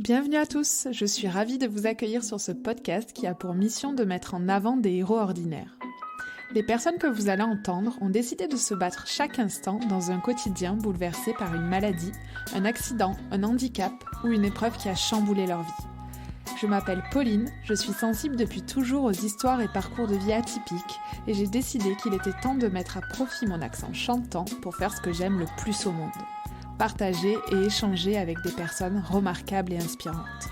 Bienvenue à tous, je suis ravie de vous accueillir sur ce podcast qui a pour mission de mettre en avant des héros ordinaires. Les personnes que vous allez entendre ont décidé de se battre chaque instant dans un quotidien bouleversé par une maladie, un accident, un handicap ou une épreuve qui a chamboulé leur vie. Je m'appelle Pauline, je suis sensible depuis toujours aux histoires et parcours de vie atypiques et j'ai décidé qu'il était temps de mettre à profit mon accent chantant pour faire ce que j'aime le plus au monde. Partager et échanger avec des personnes remarquables et inspirantes.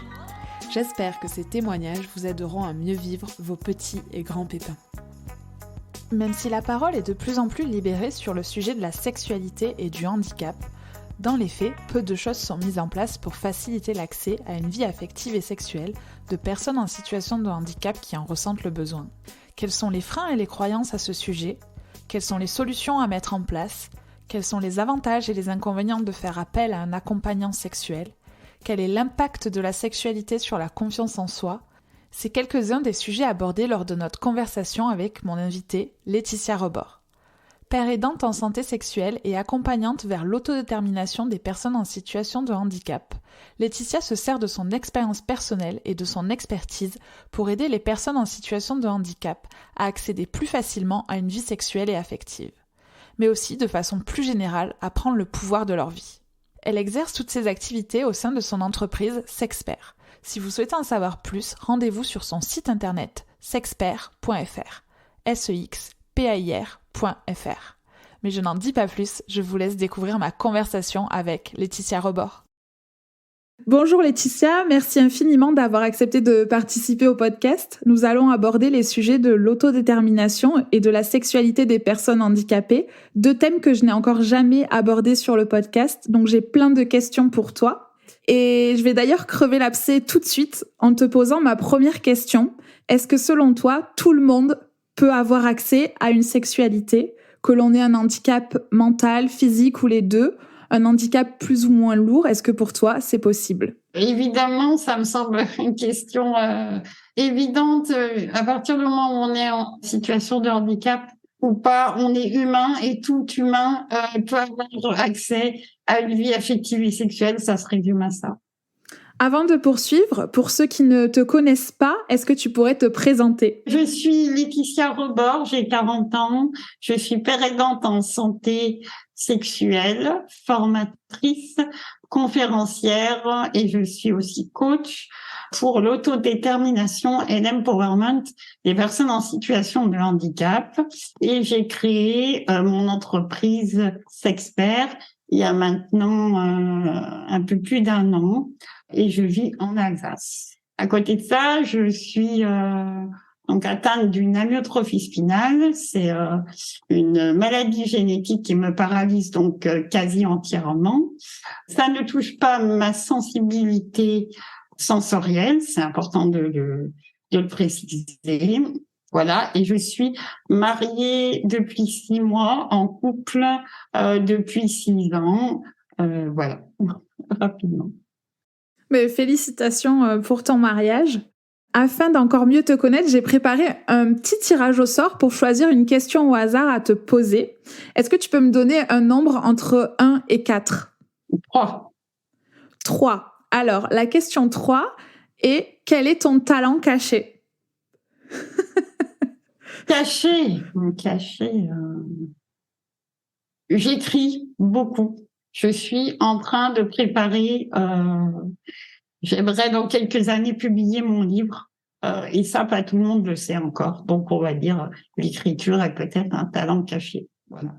J'espère que ces témoignages vous aideront à mieux vivre vos petits et grands pépins. Même si la parole est de plus en plus libérée sur le sujet de la sexualité et du handicap, dans les faits, peu de choses sont mises en place pour faciliter l'accès à une vie affective et sexuelle de personnes en situation de handicap qui en ressentent le besoin. Quels sont les freins et les croyances à ce sujet ? Quelles sont les solutions à mettre en place ? Quels sont les avantages et les inconvénients de faire appel à un accompagnant sexuel ? Quel est l'impact de la sexualité sur la confiance en soi ? C'est quelques-uns des sujets abordés lors de notre conversation avec mon invitée, Laetitia Rebord. Père aidante en santé sexuelle et accompagnante vers l'autodétermination des personnes en situation de handicap, Laetitia se sert de son expérience personnelle et de son expertise pour aider les personnes en situation de handicap à accéder plus facilement à une vie sexuelle et affective, mais aussi de façon plus générale à prendre le pouvoir de leur vie. Elle exerce toutes ces activités au sein de son entreprise Sexpert. Si vous souhaitez en savoir plus, rendez-vous sur son site internet sexpert.fr, sexpair.fr. Mais je n'en dis pas plus, je vous laisse découvrir ma conversation avec Laetitia Rebord. Bonjour Laetitia, merci infiniment d'avoir accepté de participer au podcast. Nous allons aborder les sujets de l'autodétermination et de la sexualité des personnes handicapées, deux thèmes que je n'ai encore jamais abordés sur le podcast, donc j'ai plein de questions pour toi. Et je vais d'ailleurs crever l'abcès tout de suite en te posant ma première question. Est-ce que selon toi, tout le monde peut avoir accès à une sexualité, que l'on ait un handicap mental, physique ou les deux ? Un handicap plus ou moins lourd, est-ce que pour toi, c'est possible ? Évidemment, ça me semble une question évidente. À partir du moment où on est en situation de handicap ou pas, on est humain et tout humain peut avoir accès à une vie affective et sexuelle, ça se résume à ça. Avant de poursuivre, pour ceux qui ne te connaissent pas, est-ce que tu pourrais te présenter ? Je suis Laetitia Rebord, j'ai 40 ans, je suis père aidante en santé sexuelle, formatrice, conférencière et je suis aussi coach pour l'autodétermination et l'empowerment des personnes en situation de handicap. Et j'ai créé mon entreprise Sexpert il y a maintenant un peu plus d'1 an et je vis en Alsace. À côté de ça, je suis donc atteinte d'une amyotrophie spinale. C'est une maladie génétique qui me paralyse donc quasi entièrement. Ça ne touche pas ma sensibilité sensorielle, c'est important de le préciser. Voilà, et je suis mariée depuis 6 mois, en couple depuis 6 ans. Voilà, rapidement. Mais félicitations pour ton mariage. Afin d'encore mieux te connaître, j'ai préparé un petit tirage au sort pour choisir une question au hasard à te poser. Est-ce que tu peux me donner un nombre entre 1 et 4 ? 3. 3. Alors, la question 3 est: quel est ton talent caché ? Caché. J'écris beaucoup. Je suis en train de préparer, j'aimerais dans quelques années publier mon livre, et ça, pas tout le monde le sait encore. Donc, on va dire l'écriture est peut-être un talent caché. Voilà.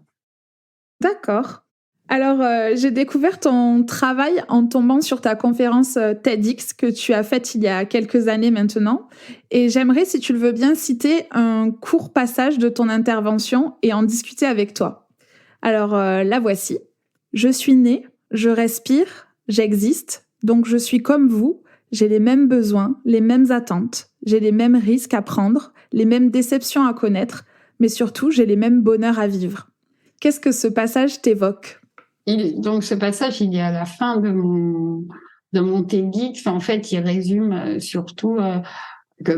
D'accord. Alors, j'ai découvert ton travail en tombant sur ta conférence TEDx que tu as faite il y a quelques années maintenant. Et j'aimerais, si tu le veux bien, citer un court passage de ton intervention et en discuter avec toi. Alors, la voici. Je suis née, je respire, j'existe, donc je suis comme vous, j'ai les mêmes besoins, les mêmes attentes, j'ai les mêmes risques à prendre, les mêmes déceptions à connaître, mais surtout, j'ai les mêmes bonheurs à vivre. Qu'est-ce que ce passage t'évoque ? Donc, ce passage, il est à la fin de mon TEDx. En fait, il résume surtout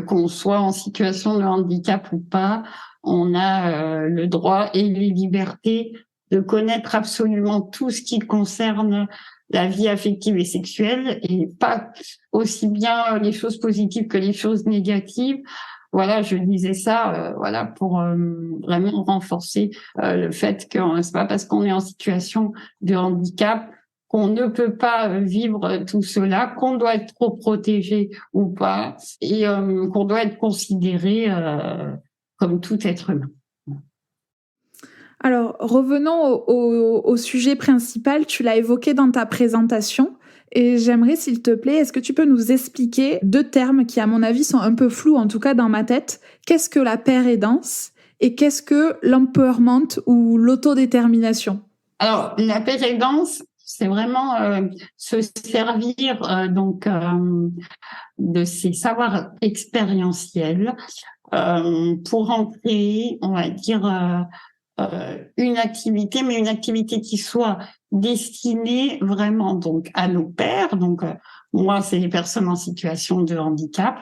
qu'on soit en situation de handicap ou pas, on a le droit et les libertés de connaître absolument tout ce qui concerne la vie affective et sexuelle, et pas aussi bien les choses positives que les choses négatives. Voilà, je disais ça, voilà, pour vraiment renforcer le fait que c'est pas parce qu'on est en situation de handicap qu'on ne peut pas vivre tout cela, qu'on doit être trop protégé ou pas, et qu'on doit être considéré comme tout être humain. Alors, revenons au sujet principal, tu l'as évoqué dans ta présentation, et j'aimerais, s'il te plaît, est-ce que tu peux nous expliquer 2 termes qui, à mon avis, sont un peu flous, en tout cas dans ma tête. Qu'est-ce que la pérédance et qu'est-ce que l'empowerment ou l'autodétermination? Alors, la pérédance, c'est vraiment se servir de ces savoirs expérientiels pour en créer, on va dire, une activité, mais une activité qui soit destinée vraiment donc à nos pairs. Donc moi, c'est les personnes en situation de handicap.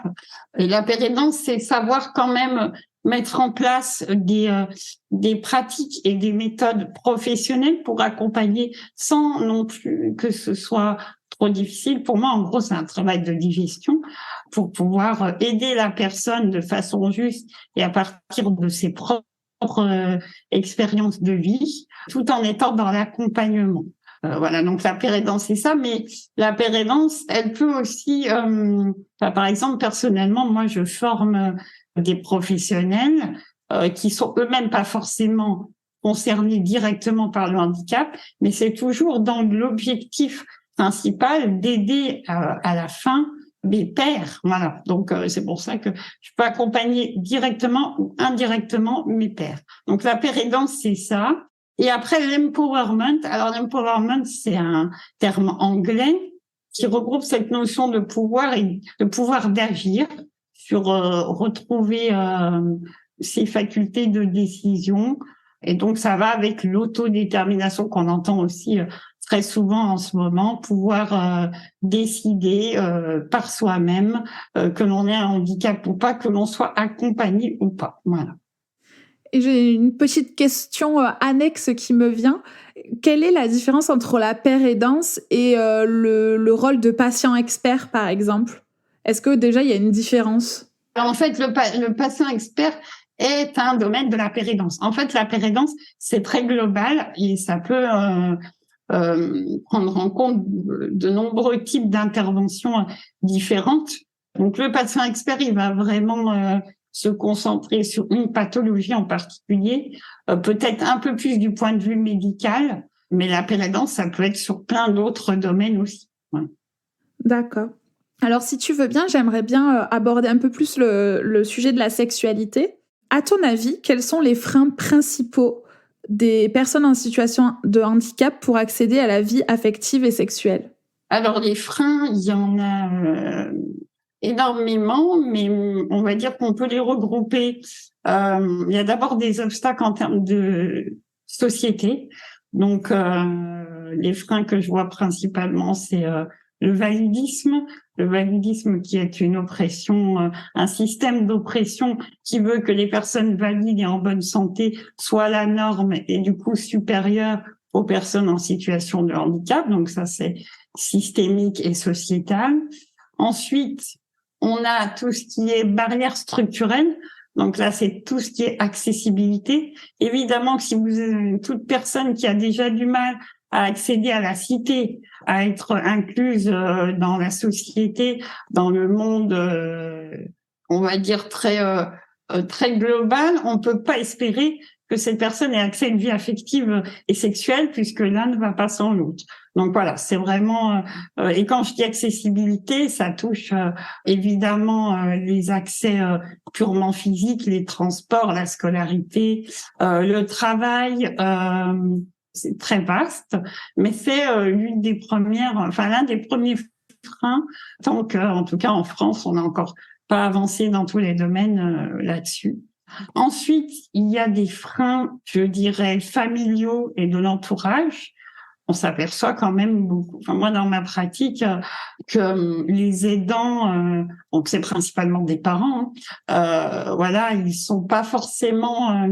Et la pérédance, c'est savoir quand même mettre en place des pratiques et des méthodes professionnelles pour accompagner sans non plus que ce soit trop difficile. Pour moi, en gros, c'est un travail de digestion pour pouvoir aider la personne de façon juste et à partir de ses propres expérience de vie, tout en étant dans l'accompagnement. Voilà, donc la pérédance, c'est ça, mais la pérédance, elle peut aussi, par exemple, personnellement, moi, je forme des professionnels qui sont eux-mêmes pas forcément concernés directement par le handicap, mais c'est toujours dans l'objectif principal d'aider à la fin mes pairs. Voilà, donc c'est pour ça que je peux accompagner directement ou indirectement mes pairs. Donc la pérédance, c'est ça. Et après l'empowerment, alors l'empowerment, c'est un terme anglais qui regroupe cette notion de pouvoir et de pouvoir d'agir sur retrouver ses facultés de décision. Et donc ça va avec l'autodétermination qu'on entend aussi très souvent en ce moment, pouvoir décider par soi-même que l'on ait un handicap ou pas, que l'on soit accompagné ou pas. Voilà. Et j'ai une petite question annexe qui me vient. Quelle est la différence entre la pérédance et le rôle de patient expert, par exemple? Est-ce que déjà, il y a une différence? Alors, en fait, le patient expert est un domaine de la pérédance. En fait, la pérédance, c'est très global et ça peut prendre en compte de nombreux types d'interventions différentes. Donc, le patient expert, il va vraiment se concentrer sur une pathologie en particulier, peut-être un peu plus du point de vue médical, mais la pérédance, ça peut être sur plein d'autres domaines aussi. Ouais. D'accord. Alors, si tu veux bien, j'aimerais bien aborder un peu plus le sujet de la sexualité. À ton avis, quels sont les freins principaux des personnes en situation de handicap pour accéder à la vie affective et sexuelle? Alors, les freins, il y en a énormément, mais on va dire qu'on peut les regrouper. Il y a d'abord des obstacles en termes de société. Donc, les freins que je vois principalement, c'est le validisme qui est une oppression, un système d'oppression qui veut que les personnes valides et en bonne santé soient la norme et du coup supérieures aux personnes en situation de handicap. Donc ça, c'est systémique et sociétal. Ensuite, on a tout ce qui est barrière structurelle. Donc là, c'est tout ce qui est accessibilité. Évidemment que si vous êtes toute personne qui a déjà du mal à accéder à la cité, à être incluse dans la société, dans le monde, on va dire très global, on peut pas espérer que cette personne ait accès à une vie affective et sexuelle puisque l'un ne va pas sans l'autre. Donc voilà, c'est vraiment et quand je dis accessibilité, ça touche évidemment les accès purement physiques, les transports, la scolarité, le travail. C'est très vaste, mais c'est l'une des premières, enfin l'un des premiers freins, tant que, en tout cas en France, on n'a encore pas avancé dans tous les domaines là-dessus. Ensuite, il y a des freins, je dirais, familiaux et de l'entourage. On s'aperçoit quand même beaucoup, enfin moi dans ma pratique, que les aidants, donc c'est principalement des parents, voilà, ils sont pas forcément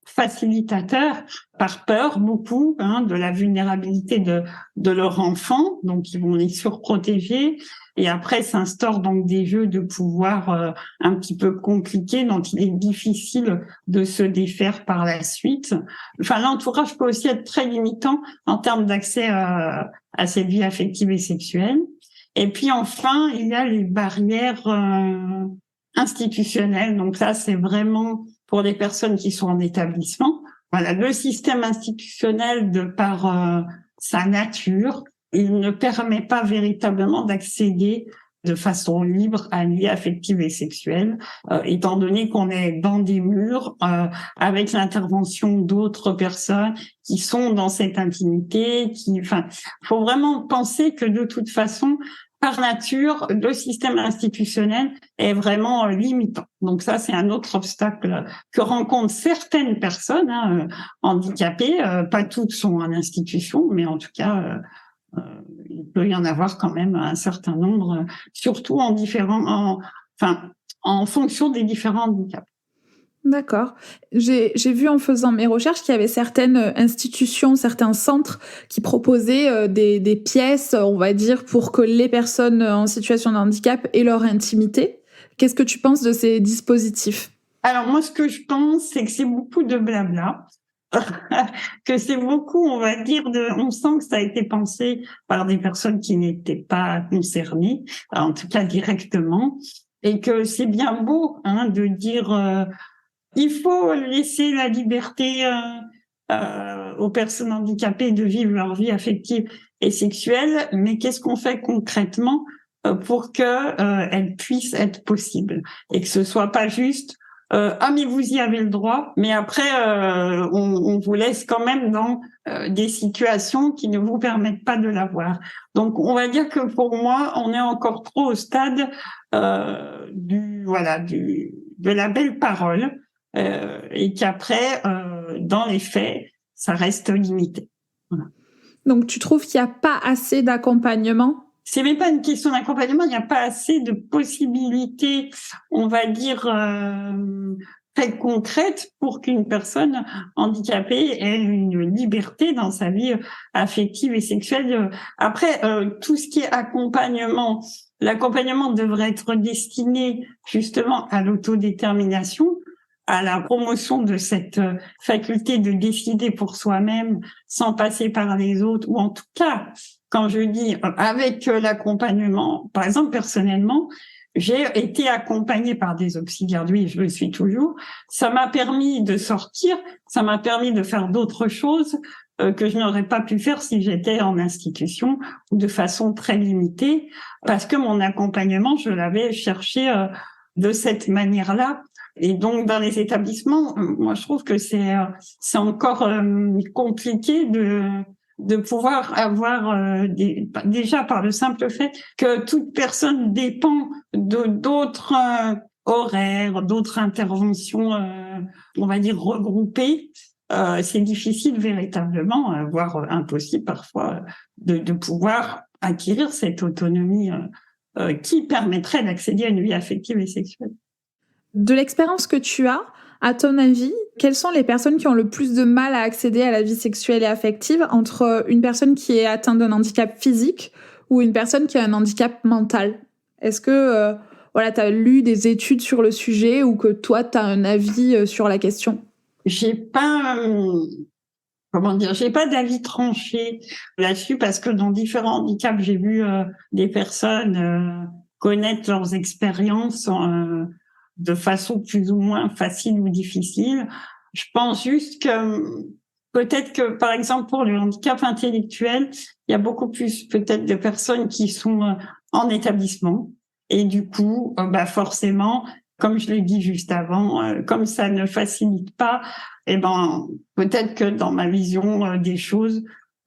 facilitateurs par peur beaucoup de la vulnérabilité de leur enfant, donc ils vont les surprotéger. Et après s'instaurent donc des jeux de pouvoir un petit peu compliqués dont il est difficile de se défaire par la suite. Enfin, l'entourage peut aussi être très limitant en termes d'accès à cette vie affective et sexuelle. Et puis enfin, il y a les barrières institutionnelles. Donc là, c'est vraiment pour les personnes qui sont en établissement. Voilà, le système institutionnel, de par sa nature, il ne permet pas véritablement d'accéder de façon libre à une vie affective et sexuelle, étant donné qu'on est dans des murs avec l'intervention d'autres personnes qui sont dans cette intimité. Faut vraiment penser que de toute façon, par nature, le système institutionnel est vraiment limitant. Donc ça, c'est un autre obstacle que rencontrent certaines personnes handicapées. Pas toutes sont en institution, mais en tout cas, il peut y en avoir quand même un certain nombre, surtout en fonction des différents handicaps. D'accord. J'ai vu en faisant mes recherches qu'il y avait certaines institutions, certains centres qui proposaient des pièces, on va dire, pour que les personnes en situation de handicap aient leur intimité. Qu'est-ce que tu penses de ces dispositifs ? Alors moi, ce que je pense, c'est que c'est beaucoup de blabla. Que c'est beaucoup, on va dire, on sent que ça a été pensé par des personnes qui n'étaient pas concernées, en tout cas directement, et que c'est bien beau de dire il faut laisser la liberté aux personnes handicapées de vivre leur vie affective et sexuelle, mais qu'est-ce qu'on fait concrètement pour que elles puissent être possibles et que ce soit pas juste mais vous y avez le droit, mais après on vous laisse quand même dans des situations qui ne vous permettent pas de l'avoir. Donc on va dire que pour moi, on est encore trop au stade de la belle parole et qu'après dans les faits, ça reste limité. Voilà. Donc tu trouves qu'il n'y a pas assez d'accompagnement ? C'est même pas une question d'accompagnement, il n'y a pas assez de possibilités, on va dire, très concrètes pour qu'une personne handicapée ait une liberté dans sa vie affective et sexuelle. Après, tout ce qui est accompagnement, l'accompagnement devrait être destiné justement à l'autodétermination, à la promotion de cette faculté de décider pour soi-même sans passer par les autres, ou en tout cas, quand je dis avec l'accompagnement, par exemple, personnellement, j'ai été accompagnée par des auxiliaires de vie, je le suis toujours. Ça m'a permis de sortir, ça m'a permis de faire d'autres choses que je n'aurais pas pu faire si j'étais en institution ou de façon très limitée, parce que mon accompagnement, je l'avais cherché de cette manière-là. Et donc, dans les établissements, moi, je trouve que c'est encore compliqué de pouvoir avoir déjà par le simple fait que toute personne dépend de d'autres horaires, d'autres interventions, on va dire regroupées. C'est difficile véritablement, voire impossible parfois, de pouvoir acquérir cette autonomie qui permettrait d'accéder à une vie affective et sexuelle. De l'expérience que tu as, à ton avis, quelles sont les personnes qui ont le plus de mal à accéder à la vie sexuelle et affective entre une personne qui est atteinte d'un handicap physique ou une personne qui a un handicap mental ? Est-ce que tu as lu des études sur le sujet ou que toi, tu as un avis sur la question ? J'ai pas d'avis tranché là-dessus parce que dans différents handicaps, j'ai vu des personnes connaître leurs expériences de façon plus ou moins facile ou difficile. Je pense juste que peut-être que, par exemple, pour le handicap intellectuel, il y a beaucoup plus peut-être de personnes qui sont en établissement. Et du coup, forcément, comme je l'ai dit juste avant, comme ça ne facilite pas, peut-être que dans ma vision des choses,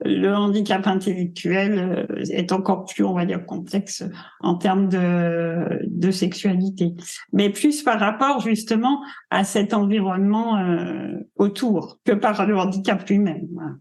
le handicap intellectuel est encore plus, on va dire, complexe en termes de sexualité. Mais plus par rapport, justement, à cet environnement autour que par le handicap lui-même. Voilà.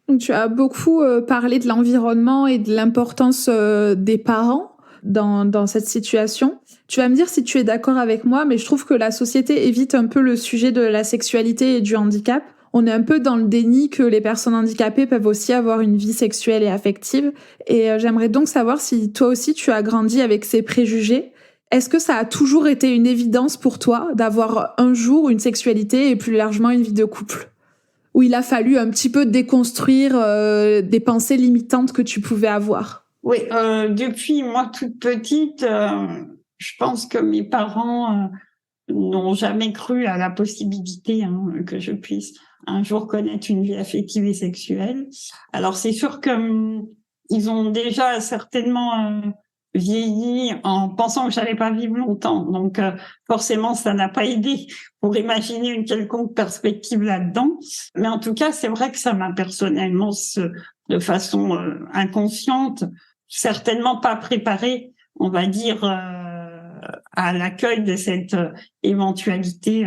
Donc, tu as beaucoup parlé de l'environnement et de l'importance des parents. dans cette situation. Tu vas me dire si tu es d'accord avec moi, mais je trouve que la société évite un peu le sujet de la sexualité et du handicap. On est un peu dans le déni que les personnes handicapées peuvent aussi avoir une vie sexuelle et affective. Et j'aimerais donc savoir si toi aussi tu as grandi avec ces préjugés. Est-ce que ça a toujours été une évidence pour toi d'avoir un jour une sexualité et plus largement une vie de couple, où il a fallu un petit peu déconstruire des pensées limitantes que tu pouvais avoir? Oui, depuis moi toute petite, je pense que mes parents n'ont jamais cru à la possibilité que je puisse un jour connaître une vie affective et sexuelle. Alors c'est sûr que ils ont déjà certainement vieilli en pensant que j'allais pas vivre longtemps. Donc forcément, ça n'a pas aidé pour imaginer une quelconque perspective là-dedans. Mais en tout cas, c'est vrai que ça m'a personnellement, de façon inconsciente, certainement pas préparée, on va dire, à l'accueil de cette éventualité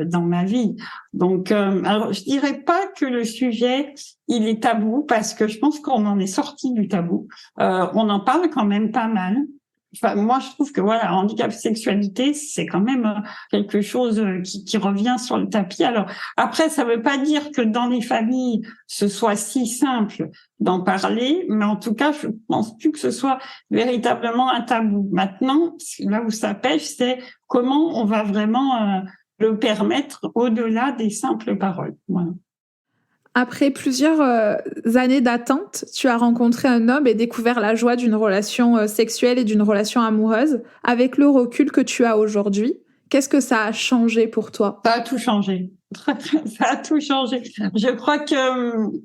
dans ma vie. Donc, alors je dirais pas que le sujet il est tabou, parce que je pense qu'on en est sorti du tabou. On en parle quand même pas mal. Enfin, moi, je trouve que voilà, handicap sexualité, c'est quand même quelque chose qui revient sur le tapis. Alors après, ça veut pas dire que dans les familles, ce soit si simple d'en parler, mais en tout cas, je pense plus que ce soit véritablement un tabou. Maintenant, là où ça pêche, c'est comment on va vraiment le permettre au-delà des simples paroles. Voilà. Après plusieurs années d'attente, tu as rencontré un homme et découvert la joie d'une relation sexuelle et d'une relation amoureuse. Avec le recul que tu as aujourd'hui, qu'est-ce que ça a changé pour toi? Ça a tout changé. Ça a tout changé. Je crois que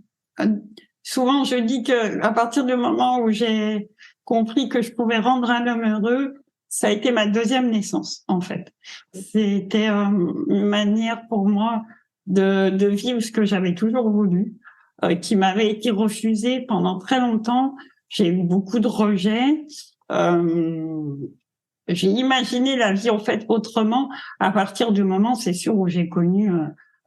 souvent je dis que à partir du moment où j'ai compris que je pouvais rendre un homme heureux, ça a été ma deuxième naissance, en fait. C'était une manière pour moi de vivre ce que j'avais toujours voulu, qui m'avait été refusé pendant très longtemps. J'ai eu beaucoup de rejets. J'ai imaginé la vie en fait autrement à partir du moment, c'est sûr, où j'ai connu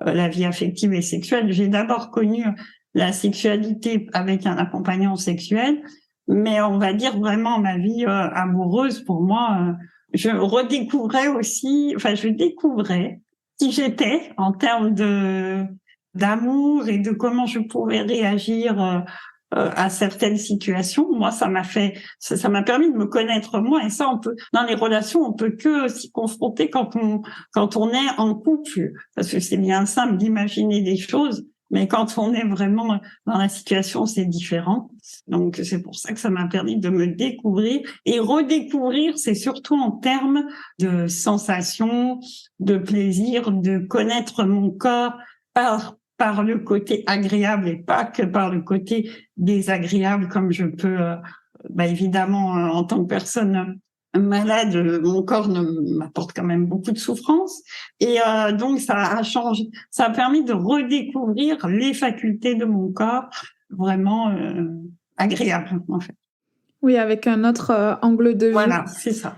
la vie affective et sexuelle. J'ai d'abord connu la sexualité avec un accompagnant sexuel, mais on va dire vraiment ma vie amoureuse, pour moi, je redécouvrais aussi, enfin je découvrais qui j'étais en termes de d'amour et de comment je pouvais réagir à certaines situations. Moi, ça m'a permis de me connaître moi. Et ça, dans les relations, on peut que s'y confronter quand on est en couple, parce que c'est bien simple d'imaginer des choses, mais quand on est vraiment dans la situation, c'est différent. Donc, c'est pour ça que ça m'a permis de me découvrir et redécouvrir. C'est surtout en termes de sensations, de plaisir, de connaître mon corps par le côté agréable et pas que par le côté désagréable, comme je peux, évidemment, en tant que personne malade, mon corps m'apporte quand même beaucoup de souffrance. Et donc, ça a changé, ça a permis de redécouvrir les facultés de mon corps vraiment agréables, en fait. Oui, avec un autre angle de vue. Voilà, c'est ça.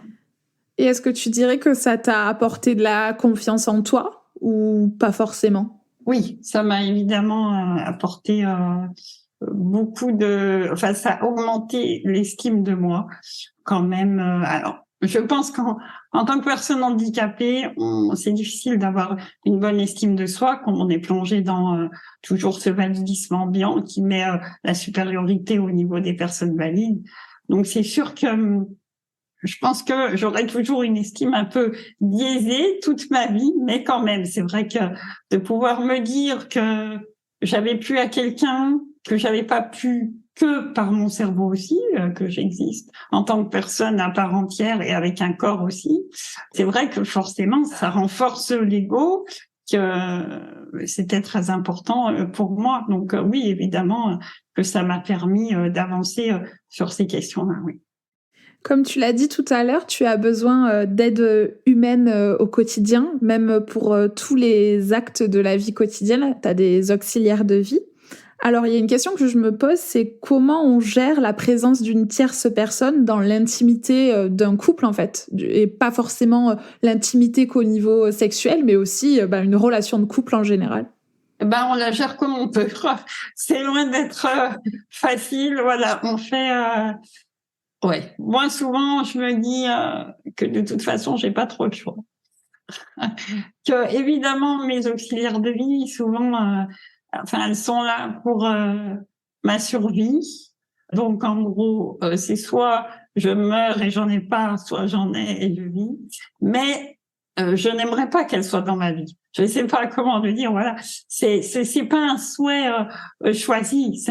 Et est-ce que tu dirais que ça t'a apporté de la confiance en toi ou pas forcément? Oui, ça m'a évidemment apporté enfin, ça a augmenté l'estime de moi quand même. Alors, je pense qu'en tant que personne handicapée, c'est difficile d'avoir une bonne estime de soi quand on est plongé dans toujours ce validisme ambiant qui met la supériorité au niveau des personnes valides. Donc, c'est sûr que je pense que j'aurai toujours une estime un peu biaisée toute ma vie, mais quand même, c'est vrai que de pouvoir me dire que j'avais plu à quelqu'un, que j'avais pas pu que par mon cerveau aussi, que j'existe en tant que personne à part entière et avec un corps aussi. C'est vrai que forcément, ça renforce l'ego, que c'était très important pour moi. Donc oui, évidemment, que ça m'a permis d'avancer sur ces questions-là, oui. Comme tu l'as dit tout à l'heure, tu as besoin d'aide humaine au quotidien, même pour tous les actes de la vie quotidienne. Tu as des auxiliaires de vie. Alors, il y a une question que je me pose, c'est comment on gère la présence d'une tierce personne dans l'intimité d'un couple, en fait, et pas forcément l'intimité qu'au niveau sexuel, mais aussi une relation de couple en général. On la gère comme on peut. C'est loin d'être facile. Voilà, on fait Ouais. Moi, souvent, je me dis que de toute façon, j'ai pas trop le choix. Que évidemment, mes auxiliaires de vie, souvent, enfin, elles sont là pour ma survie. Donc, en gros, c'est soit je meurs et j'en ai pas, soit j'en ai et je vis. Mais je n'aimerais pas qu'elles soient dans ma vie. Je ne sais pas comment le dire. Voilà, c'est pas un souhait choisi.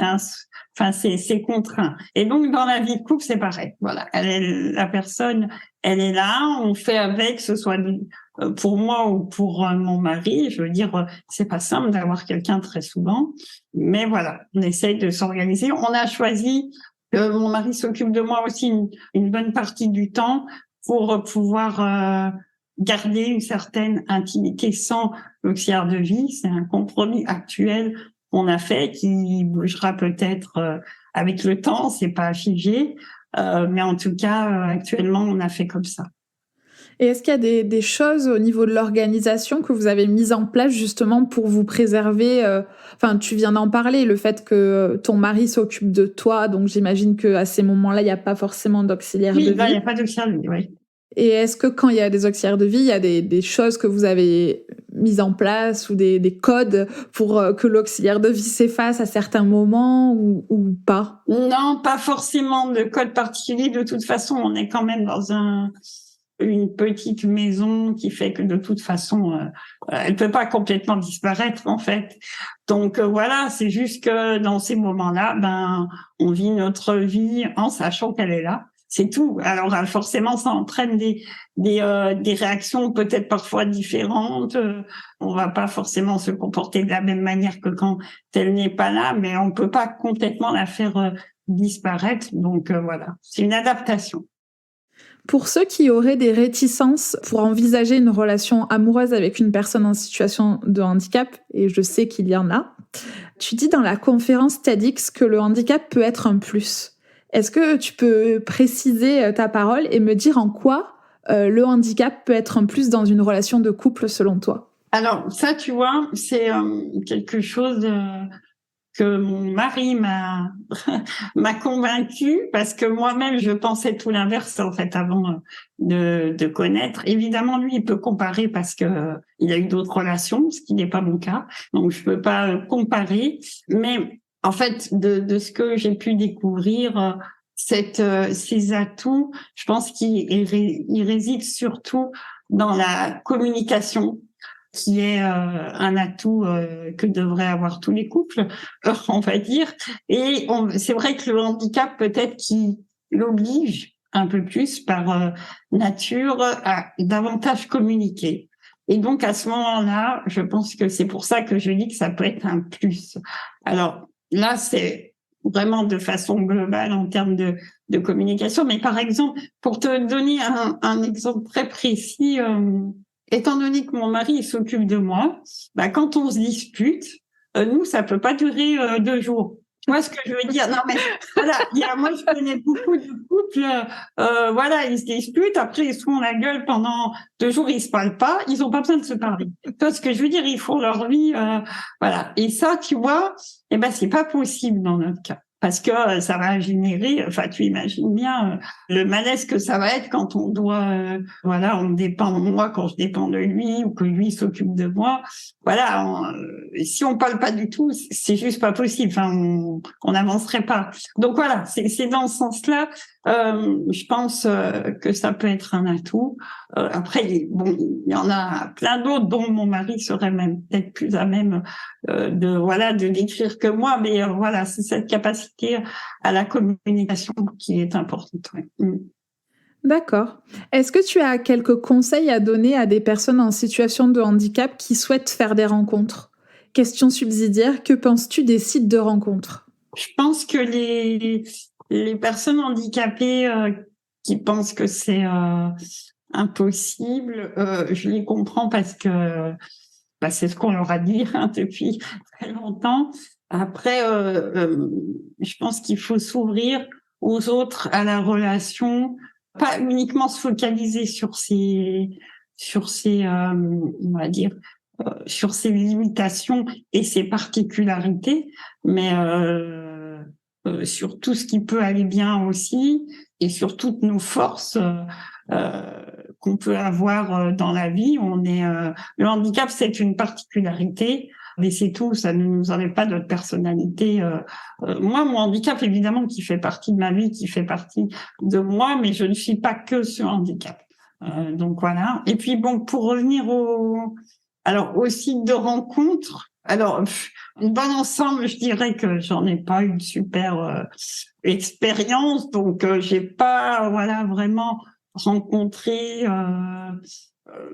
C'est contraint. Et donc, dans la vie de couple, c'est pareil. Voilà, la personne, elle est là. On fait avec, que ce soit pour moi ou pour mon mari. Je veux dire, c'est pas simple d'avoir quelqu'un très souvent, mais voilà, on essaye de s'organiser. On a choisi que mon mari s'occupe de moi aussi une bonne partie du temps pour pouvoir garder une certaine intimité sans l'auxiliaire de vie. C'est un compromis actuel qu'on a fait qui bougera peut-être avec le temps. C'est pas figé, mais en tout cas, actuellement, on a fait comme ça. Et est-ce qu'il y a des choses au niveau de l'organisation que vous avez mises en place justement pour vous préserver Enfin, tu viens d'en parler, le fait que ton mari s'occupe de toi, donc j'imagine qu'à ces moments-là, il n'y a pas forcément d'auxiliaire de vie. Oui, il n'y a pas d'auxiliaire de vie, oui. Et est-ce que quand il y a des auxiliaires de vie, il y a des choses que vous avez mises en place ou des codes pour que l'auxiliaire de vie s'efface à certains moments ou pas? Non, pas forcément de code particulier. De toute façon, on est quand même dans une petite maison qui fait que de toute façon, elle peut pas complètement disparaître en fait. Donc voilà, c'est juste que dans ces moments-là, ben, on vit notre vie en sachant qu'elle est là. C'est tout. Alors forcément, ça entraîne des réactions peut-être parfois différentes. On va pas forcément se comporter de la même manière que quand elle n'est pas là, mais on peut pas complètement la faire disparaître. Donc voilà, c'est une adaptation. Pour ceux qui auraient des réticences pour envisager une relation amoureuse avec une personne en situation de handicap, et je sais qu'il y en a, tu dis dans la conférence TEDx que le handicap peut être un plus. Est-ce que tu peux préciser ta parole et me dire en quoi le handicap peut être un plus dans une relation de couple selon toi? Alors ça, tu vois, c'est quelque chose que mon mari m'a convaincue parce que moi-même je pensais tout l'inverse en fait avant de connaître. Évidemment, lui, il peut comparer parce que il a eu d'autres relations, ce qui n'est pas mon cas, donc je peux pas comparer. Mais en fait, de ce que j'ai pu découvrir, ces atouts, je pense qu'ils résident surtout dans la communication qui est un atout que devraient avoir tous les couples, on va dire. Et c'est vrai que le handicap, peut-être qui l'oblige un peu plus par nature à davantage communiquer. Et donc, à ce moment-là, je pense que c'est pour ça que je dis que ça peut être un plus. Alors, là, c'est vraiment de façon globale en termes de communication. Mais par exemple, pour te donner un exemple très précis, étant donné que mon mari il s'occupe de moi, bah, quand on se dispute, nous, ça peut pas durer 2 jours. Tu vois ce que je veux dire? Non, mais voilà, moi, je connais beaucoup de couples, voilà, ils se disputent, après, ils se font la gueule pendant 2 jours, ils se parlent pas, ils ont pas besoin de se parler. Tu vois ce que je veux dire? Ils font leur vie, voilà. Et ça, tu vois, eh ben, c'est pas possible dans notre cas. Parce que ça va générer, enfin, tu imagines bien le malaise que ça va être quand on doit, voilà, on dépend de moi quand je dépends de lui ou que lui s'occupe de moi. Voilà, si on parle pas du tout, c'est juste pas possible. Enfin, on n'avancerait pas. Donc voilà, c'est dans ce sens-là. Je pense que ça peut être un atout. Après, bon, il y en a plein d'autres dont mon mari serait même peut-être plus à même de décrire que moi, mais voilà, c'est cette capacité à la communication qui est importante. Ouais. D'accord. Est-ce que tu as quelques conseils à donner à des personnes en situation de handicap qui souhaitent faire des rencontres? Question subsidiaire, que penses-tu des sites de rencontres? Je pense que les personnes handicapées qui pensent que c'est impossible, je les comprends parce que bah, c'est ce qu'on leur a dit depuis très longtemps. Après, je pense qu'il faut s'ouvrir aux autres, à la relation, pas uniquement se focaliser sur ces, on va dire, sur ses limitations et ses particularités, mais sur tout ce qui peut aller bien aussi et sur toutes nos forces qu'on peut avoir dans la vie. Le handicap, c'est une particularité, mais c'est tout. Ça ne nous enlève pas notre personnalité. Moi, mon handicap, évidemment, qui fait partie de ma vie, qui fait partie de moi, mais je ne suis pas que ce handicap. Donc voilà. Et puis bon, pour revenir au site de rencontre. Alors, dans l'ensemble, je dirais que j'en ai pas une super expérience, donc j'ai pas vraiment rencontré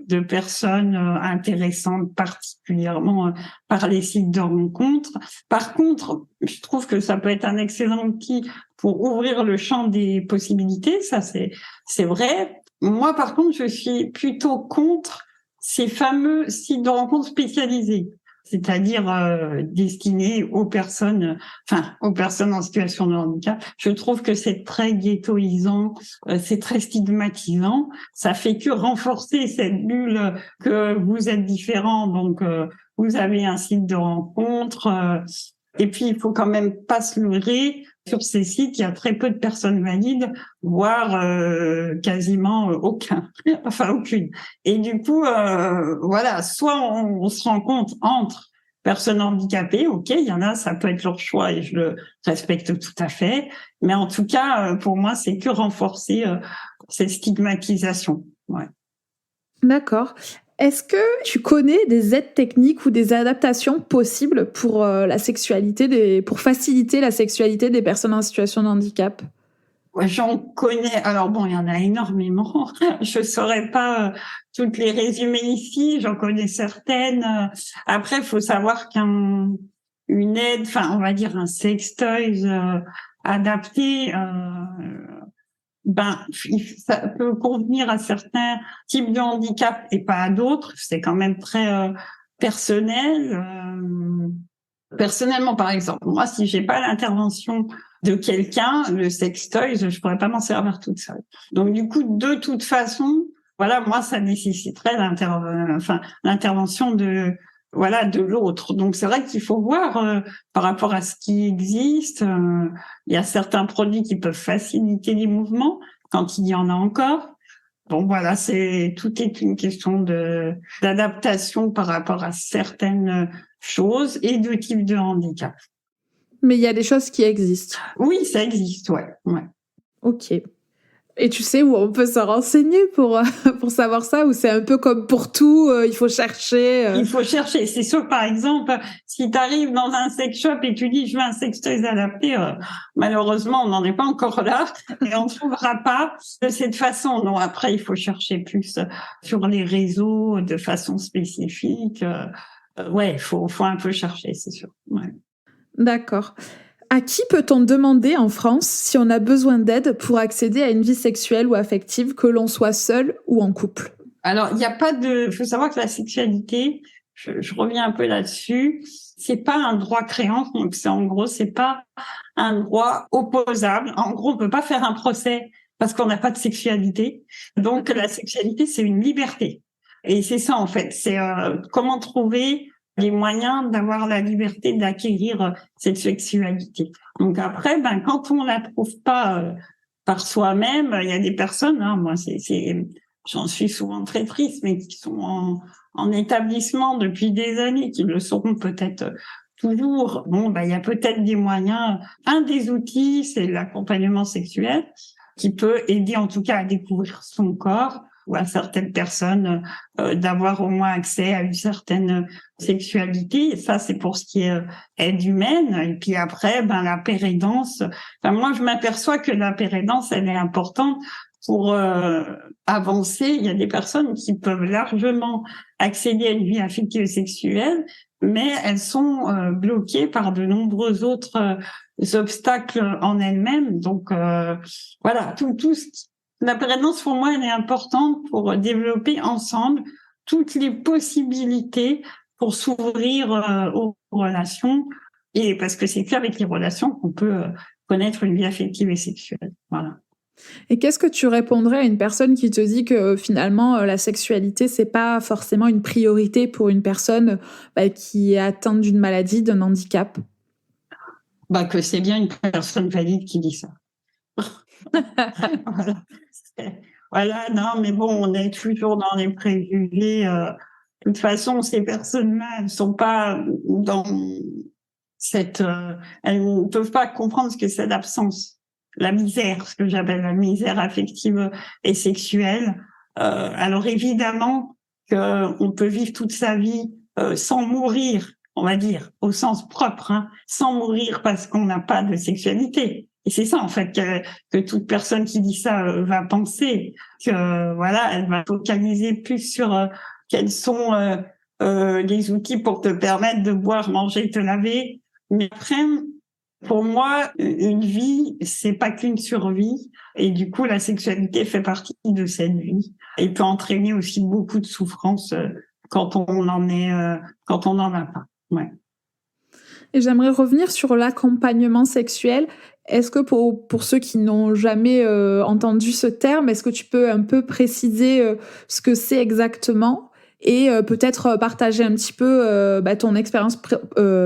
de personnes intéressantes particulièrement par les sites de rencontres. Par contre, je trouve que ça peut être un excellent outil pour ouvrir le champ des possibilités, ça c'est vrai. Moi, par contre, je suis plutôt contre ces fameux sites de rencontres spécialisés, c'est-à-dire destinés aux personnes en situation de handicap. Je trouve que c'est très ghettoisant, c'est très stigmatisant. Ça fait que renforcer cette bulle que vous êtes différent, donc vous avez un site de rencontre. Et puis, il faut quand même pas se leurrer. Sur ces sites, il y a très peu de personnes valides, voire quasiment aucune. Et du coup, soit on se rend compte entre personnes handicapées, ok, il y en a, ça peut être leur choix et je le respecte tout à fait. Mais en tout cas, pour moi, c'est que renforcer cette stigmatisation. Ouais. D'accord. Est-ce que tu connais des aides techniques ou des adaptations possibles pour pour faciliter la sexualité des personnes en situation de handicap? Ouais, j'en connais. Alors bon, il y en a énormément. Je saurais pas toutes les résumer ici. J'en connais certaines. Après, il faut savoir qu'une aide, on va dire un sextoy adapté, ça peut convenir à certains types de handicap et pas à d'autres. C'est quand même très personnel. Personnellement, par exemple, moi, si j'ai pas l'intervention de quelqu'un, le sextoy, je pourrais pas m'en servir toute seule. Donc, du coup, de toute façon, moi, ça nécessiterait l'intervention de l'autre. Donc, c'est vrai qu'il faut voir par rapport à ce qui existe. Il y a certains produits qui peuvent faciliter les mouvements quand il y en a encore. Bon, voilà, tout est une question d'adaptation par rapport à certaines choses et de types de handicap. Mais il y a des choses qui existent. Oui, ça existe, ouais. Ok. Et tu sais où on peut se renseigner pour savoir ça, ou c'est un peu comme pour tout, il faut chercher Il faut chercher. C'est sûr, par exemple, si tu arrives dans un sex shop et tu dis je veux un sextoy adapté, malheureusement, on n'en est pas encore là et on ne trouvera pas de cette façon. Non, après, il faut chercher plus sur les réseaux de façon spécifique. Il faut un peu chercher, c'est sûr. Ouais. D'accord. À qui peut-on demander en France si on a besoin d'aide pour accéder à une vie sexuelle ou affective, que l'on soit seul ou en couple? Alors, il n'y a pas faut savoir que la sexualité, je reviens un peu là-dessus, c'est pas un droit créant, donc c'est pas un droit opposable. En gros, on peut pas faire un procès parce qu'on n'a pas de sexualité. Donc, la sexualité, c'est une liberté. Et c'est ça, en fait. C'est comment trouver les moyens d'avoir la liberté d'acquérir cette sexualité. Donc après, quand on la trouve pas par soi-même, il y a des personnes, j'en suis souvent très triste, mais qui sont en établissement depuis des années, qui le seront peut-être toujours. Bon, il y a peut-être des moyens. Un des outils, c'est l'accompagnement sexuel, qui peut aider en tout cas à découvrir son corps, ou à certaines personnes d'avoir au moins accès à une certaine sexualité. Et ça, c'est pour ce qui est aide humaine. Et puis après, la pérédance. Moi, je m'aperçois que la pérédance, elle est importante pour avancer. Il y a des personnes qui peuvent largement accéder à une vie affective et sexuelle, mais elles sont bloquées par de nombreux autres obstacles en elles-mêmes. Donc la pérédance, pour moi, elle est importante pour développer ensemble toutes les possibilités pour s'ouvrir aux relations, et parce que c'est qu'avec les relations qu'on peut connaître une vie affective et sexuelle. Voilà. Et qu'est-ce que tu répondrais à une personne qui te dit que finalement la sexualité, c'est pas forcément une priorité pour une personne qui est atteinte d'une maladie, d'un handicap? Que c'est bien une personne valide qui dit ça. Voilà. Voilà, non, mais bon, on est toujours dans les préjugés. De toute façon, ces personnes-là, elles sont pas dans elles ne peuvent pas comprendre ce que c'est l'absence, la misère, ce que j'appelle la misère affective et sexuelle. Alors évidemment qu'on peut vivre toute sa vie sans mourir, on va dire, au sens propre, hein, sans mourir parce qu'on n'a pas de sexualité. Et c'est ça, en fait, que toute personne qui dit ça va penser, que voilà, elle va focaliser plus sur quels sont les outils pour te permettre de boire, manger, te laver. Mais après, pour moi, une vie, c'est pas qu'une survie. Et du coup, la sexualité fait partie de cette vie et peut entraîner aussi beaucoup de souffrance quand on quand on n'en a pas. Ouais. Et j'aimerais revenir sur l'accompagnement sexuel. Est-ce que pour ceux qui n'ont jamais entendu ce terme, est-ce que tu peux un peu préciser ce que c'est exactement et peut-être partager un petit peu ton expérience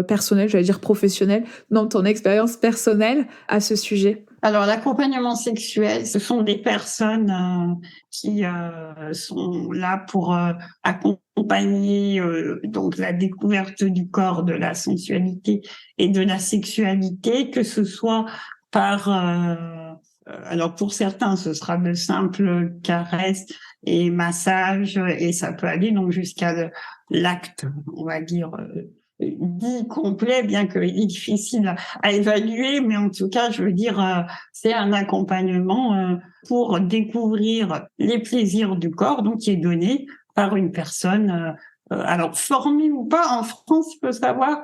personnelle, j'allais dire professionnelle, non, ton expérience personnelle à ce sujet? Alors, l'accompagnement sexuel, ce sont des personnes qui sont là pour accompagner donc la découverte du corps, de la sensualité et de la sexualité, que ce soit par alors pour certains, ce sera de simples caresses et massages, et ça peut aller donc jusqu'à l'acte, on va dire dit complet, bien qu'il est difficile à évaluer, mais en tout cas, je veux dire, c'est un accompagnement pour découvrir les plaisirs du corps, donc qui est donné par une personne, alors formée ou pas. En France, il faut savoir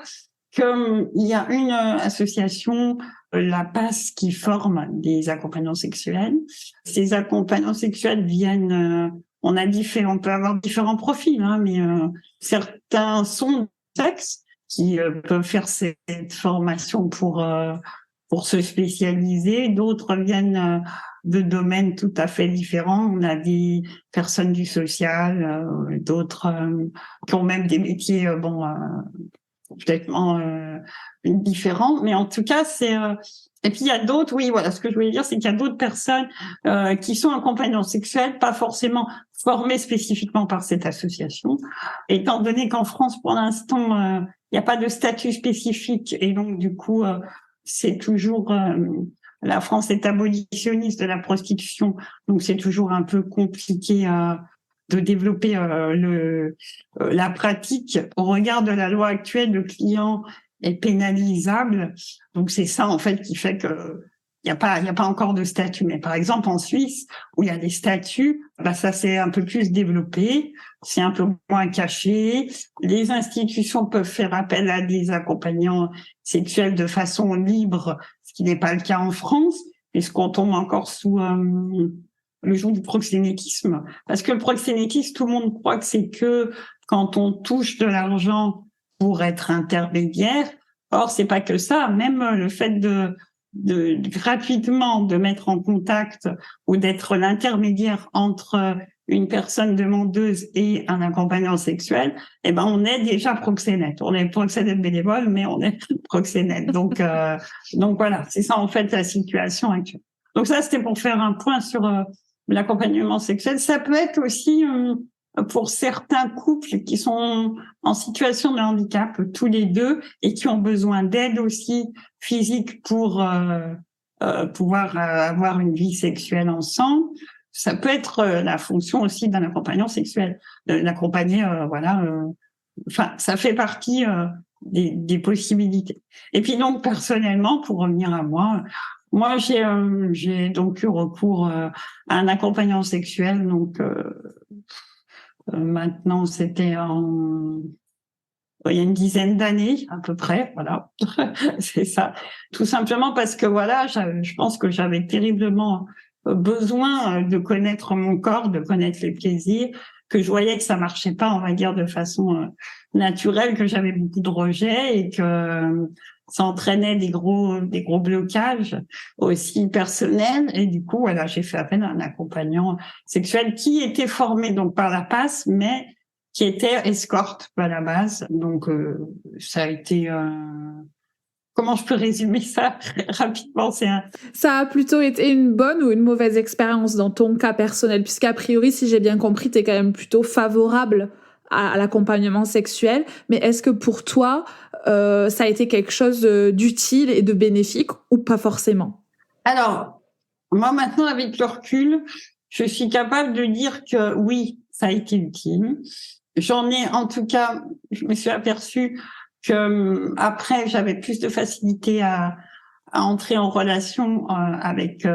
qu'il y a une association, la PAS, qui forme des accompagnants sexuels. Ces accompagnants sexuels viennent, on peut avoir différents profils, hein, mais certains sont sexes qui peuvent faire cette formation pour se spécialiser. D'autres viennent de domaines tout à fait différents. On a des personnes du social, d'autres qui ont même des métiers complètement différents. Mais en tout cas, c'est et puis il y a d'autres, oui, voilà, ce que je voulais dire, c'est qu'il y a d'autres personnes qui sont accompagnants sexuels, pas forcément formés spécifiquement par cette association, étant donné qu'en France, pour l'instant, il n'y a pas de statut spécifique, et donc du coup, c'est toujours la France est abolitionniste de la prostitution, donc c'est toujours un peu compliqué de développer la pratique. Au regard de la loi actuelle, le client est pénalisable, donc c'est ça en fait qui fait que il y a pas encore de statut. Mais par exemple en Suisse, où il y a des statuts, bah ça c'est un peu plus développé, c'est un peu moins caché. Les institutions peuvent faire appel à des accompagnants sexuels de façon libre, ce qui n'est pas le cas en France, puisqu'on tombe encore sous le joug du proxénétisme. Parce que le proxénétisme, tout le monde croit que c'est que quand on touche de l'argent pour être intermédiaire. Or, c'est pas que ça. Même le fait de gratuitement de mettre en contact ou d'être l'intermédiaire entre une personne demandeuse et un accompagnant sexuel, eh ben on est déjà proxénète. On est proxénète bénévole, mais on est proxénète. Donc voilà, c'est ça en fait la situation actuelle. Donc ça, c'était pour faire un point sur l'accompagnement sexuel. Ça peut être aussi pour certains couples qui sont en situation de handicap, tous les deux, et qui ont besoin d'aide aussi physique pour pouvoir avoir une vie sexuelle ensemble. Ça peut être la fonction aussi d'un accompagnant sexuel, d'accompagner, enfin, ça fait partie des possibilités. Et puis donc, personnellement, pour revenir à moi, j'ai donc eu recours à un accompagnant sexuel, donc maintenant, c'était il y a une dizaine d'années à peu près, voilà, c'est ça. Tout simplement parce que voilà, je pense que j'avais terriblement besoin de connaître mon corps, de connaître les plaisirs, que je voyais que ça marchait pas, on va dire, de façon naturelle, que j'avais beaucoup de rejets et que ça entraînait des gros blocages aussi personnels. Et du coup, voilà, j'ai fait appel à un accompagnant sexuel qui était formé donc par la PAS, mais qui était escorte à la base. Donc, ça a été comment je peux résumer ça rapidement? Ça a plutôt été une bonne ou une mauvaise expérience dans ton cas personnel, puisqu'a priori, si j'ai bien compris, tu es quand même plutôt favorable à l'accompagnement sexuel. Mais est-ce que pour toi, ça a été quelque chose d'utile et de bénéfique ou pas forcément? Alors, moi maintenant, avec le recul, je suis capable de dire que oui, ça a été utile. J'en ai, en tout cas, je me suis aperçue que après, j'avais plus de facilité à entrer en relation avec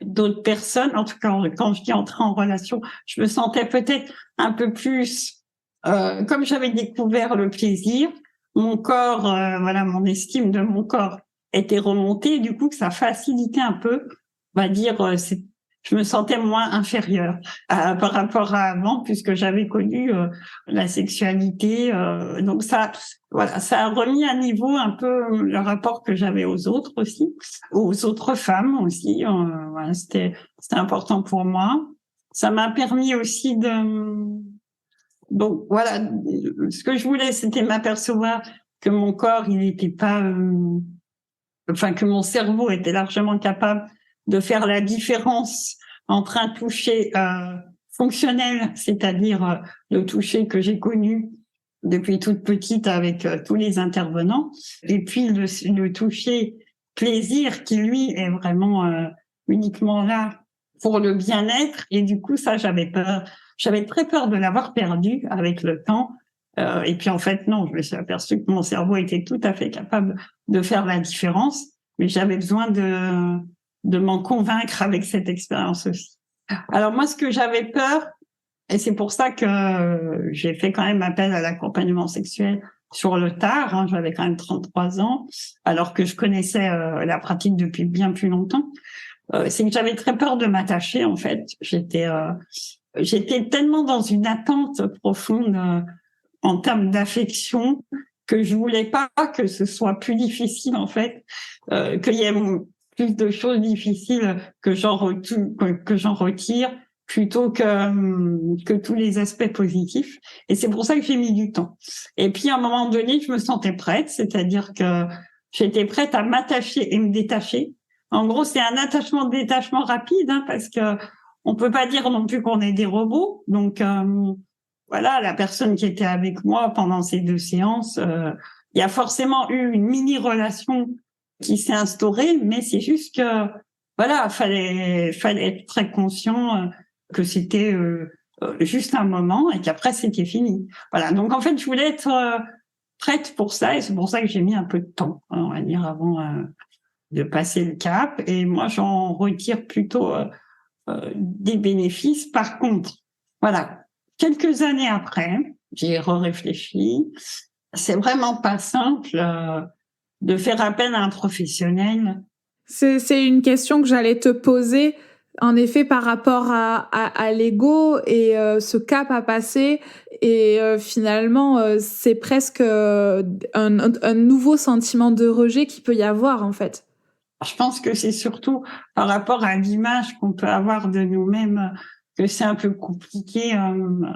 d'autres personnes. En tout cas, quand je dis entrer en relation, je me sentais peut-être un peu plus, comme j'avais découvert le plaisir, mon corps, voilà, mon estime de mon corps était remontée. Du coup, que ça facilitait un peu, on va dire, je me sentais moins inférieure par rapport à avant, puisque j'avais connu la sexualité. Donc ça, voilà, ça a remis à niveau un peu le rapport que j'avais aux autres aussi, aux autres femmes aussi. Voilà, c'était important pour moi. Ça m'a permis aussi donc voilà, ce que je voulais, c'était m'apercevoir que mon corps, il n'était pas, enfin que mon cerveau était largement capable de faire la différence entre un toucher fonctionnel, c'est-à-dire le toucher que j'ai connu depuis toute petite avec tous les intervenants, et puis le toucher plaisir qui lui est vraiment uniquement là pour le bien-être. Et du coup, ça, j'avais très peur de l'avoir perdu avec le temps. Et puis en fait, non, je me suis aperçue que mon cerveau était tout à fait capable de faire la différence, mais j'avais besoin de m'en convaincre avec cette expérience aussi. Alors moi, ce que j'avais peur, et c'est pour ça que j'ai fait quand même appel à l'accompagnement sexuel sur le tard, hein, j'avais quand même 33 ans, alors que je connaissais la pratique depuis bien plus longtemps, c'est que j'avais très peur de m'attacher, en fait. J'étais tellement dans une attente profonde en termes d'affection que je voulais pas que ce soit plus difficile, en fait, qu'il y ait plus de choses difficiles que j'en retire plutôt que tous les aspects positifs. Et c'est pour ça que j'ai mis du temps. Et puis, à un moment donné, je me sentais prête, c'est-à-dire que j'étais prête à m'attacher et me détacher. En gros, c'est un attachement-détachement rapide, hein, parce que on peut pas dire non plus qu'on est des robots. Donc, voilà, la personne qui était avec moi pendant ces 2 séances, il y a forcément eu une mini-relation qui s'est instaurée, mais c'est juste que, voilà, fallait être très conscient que c'était juste un moment et qu'après c'était fini. Voilà. Donc en fait, je voulais être prête pour ça et c'est pour ça que j'ai mis un peu de temps, on va dire, avant de passer le cap. Et moi, j'en retire plutôt des bénéfices. Par contre, voilà, quelques années après, j'ai réfléchi. C'est vraiment pas simple de faire appel à un professionnel. C'est une question que j'allais te poser, en effet, par rapport à l'ego et ce cap à passer. Et finalement, c'est presque un nouveau sentiment de rejet qu'il peut y avoir, en fait. Je pense que c'est surtout par rapport à l'image qu'on peut avoir de nous-mêmes que c'est un peu compliqué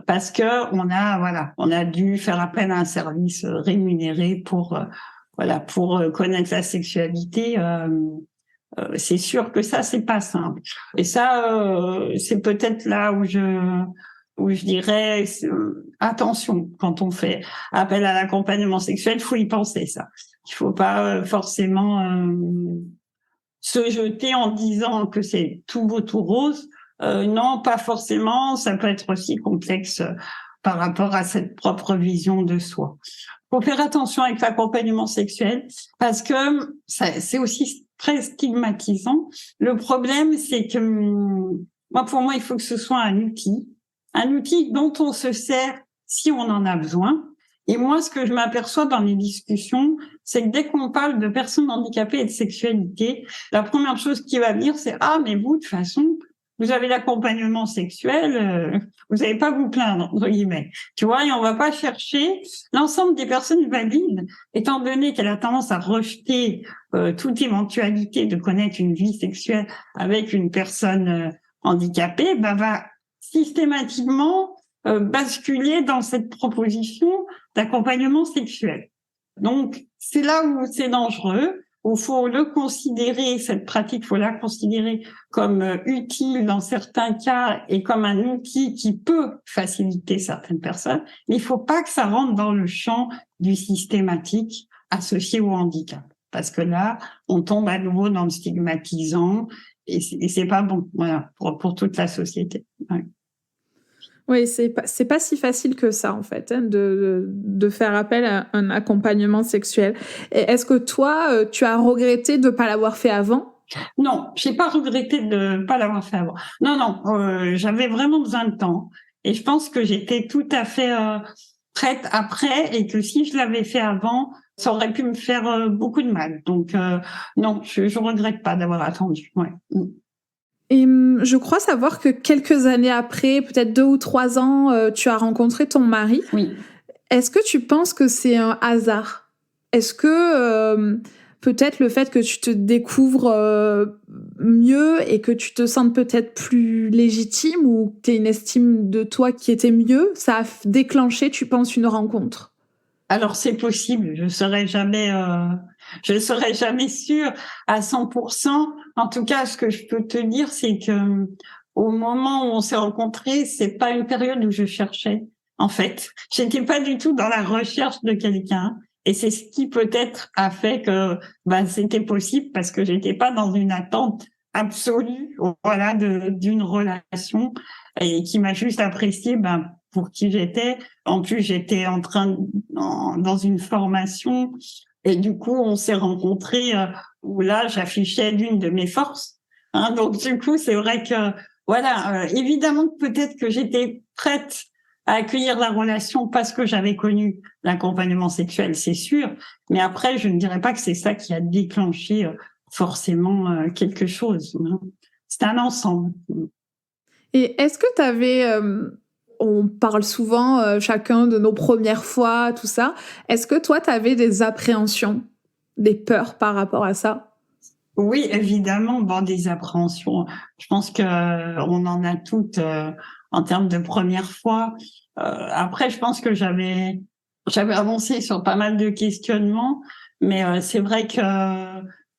parce que on a dû faire appel à un service rémunéré pour connaître la sexualité. C'est sûr que ça c'est pas simple. Et ça c'est peut-être là où je dirais attention quand on fait appel à l'accompagnement sexuel, faut y penser ça. Il faut pas forcément se jeter en disant que c'est tout beau, tout rose. Non, pas forcément. Ça peut être aussi complexe par rapport à cette propre vision de soi. Faut faire attention avec l'accompagnement sexuel parce que c'est aussi très stigmatisant. Le problème, c'est que pour moi, il faut que ce soit un outil dont on se sert si on en a besoin. Et moi, ce que je m'aperçois dans les discussions, c'est que dès qu'on parle de personnes handicapées et de sexualité, la première chose qui va venir, c'est « Ah, mais vous, de toute façon, vous avez l'accompagnement sexuel, vous n'avez pas à vous plaindre, entre guillemets. » Tu vois, et on va pas chercher l'ensemble des personnes valides, étant donné qu'elle a tendance à rejeter toute éventualité de connaître une vie sexuelle avec une personne handicapée, va systématiquement basculer dans cette proposition d'accompagnement sexuel. Donc, c'est là où c'est dangereux, où faut le considérer, cette pratique, faut la considérer comme utile dans certains cas et comme un outil qui peut faciliter certaines personnes. Mais il faut pas que ça rentre dans le champ du systématique associé au handicap. Parce que là, on tombe à nouveau dans le stigmatisant et c'est pas bon, voilà, pour toute la société. Ouais. Oui, c'est pas si facile que ça, en fait, hein, de faire appel à un accompagnement sexuel. Et est-ce que toi, tu as regretté de ne pas l'avoir fait avant? Non, j'ai pas regretté de pas l'avoir fait avant. Non, j'avais vraiment besoin de temps. Et je pense que j'étais tout à fait prête après et que si je l'avais fait avant, ça aurait pu me faire beaucoup de mal. Donc, non, je regrette pas d'avoir attendu. Ouais. Et je crois savoir que quelques années après, peut-être 2 ou 3 ans, tu as rencontré ton mari. Oui. Est-ce que tu penses que c'est un hasard? Est-ce que peut-être le fait que tu te découvres mieux et que tu te sentes peut-être plus légitime ou que tu aies une estime de toi qui était mieux, ça a déclenché, tu penses, une rencontre? Alors c'est possible, je serai jamais sûre à 100%. En tout cas, ce que je peux te dire, c'est que au moment où on s'est rencontrés, c'est pas une période où je cherchais. En fait, j'étais pas du tout dans la recherche de quelqu'un, et c'est ce qui peut-être a fait que c'était possible parce que j'étais pas dans une attente absolue, voilà, d'une relation et qui m'a juste apprécié, pour qui j'étais. En plus, j'étais dans une formation et du coup, on s'est rencontrés où là, j'affichais l'une de mes forces. Hein, donc, du coup, c'est vrai que, voilà, évidemment que peut-être que j'étais prête à accueillir la relation parce que j'avais connu l'accompagnement sexuel, c'est sûr. Mais après, je ne dirais pas que c'est ça qui a déclenché forcément quelque chose. Hein. C'est un ensemble. Et est-ce que tu avais on parle souvent chacun de nos premières fois, tout ça. Est-ce que toi, tu avais des appréhensions, des peurs par rapport à ça? Oui, évidemment, des appréhensions. Je pense que on en a toutes en termes de première fois. Après, je pense que j'avais avancé sur pas mal de questionnements, mais c'est vrai que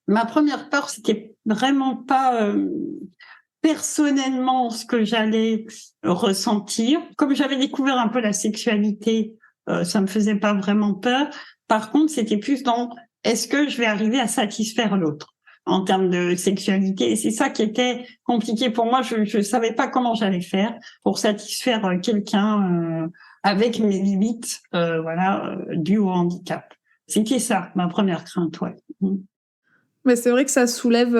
ma première peur, c'était vraiment pas personnellement ce que j'allais ressentir. Comme j'avais découvert un peu la sexualité, ça me faisait pas vraiment peur. Par contre, c'était plus dans est-ce que je vais arriver à satisfaire l'autre en termes de sexualité. Et c'est ça qui était compliqué pour moi. Je savais pas comment j'allais faire pour satisfaire quelqu'un avec mes limites, dues au handicap. C'était ça, ma première crainte, ouais. Mais c'est vrai que ça soulève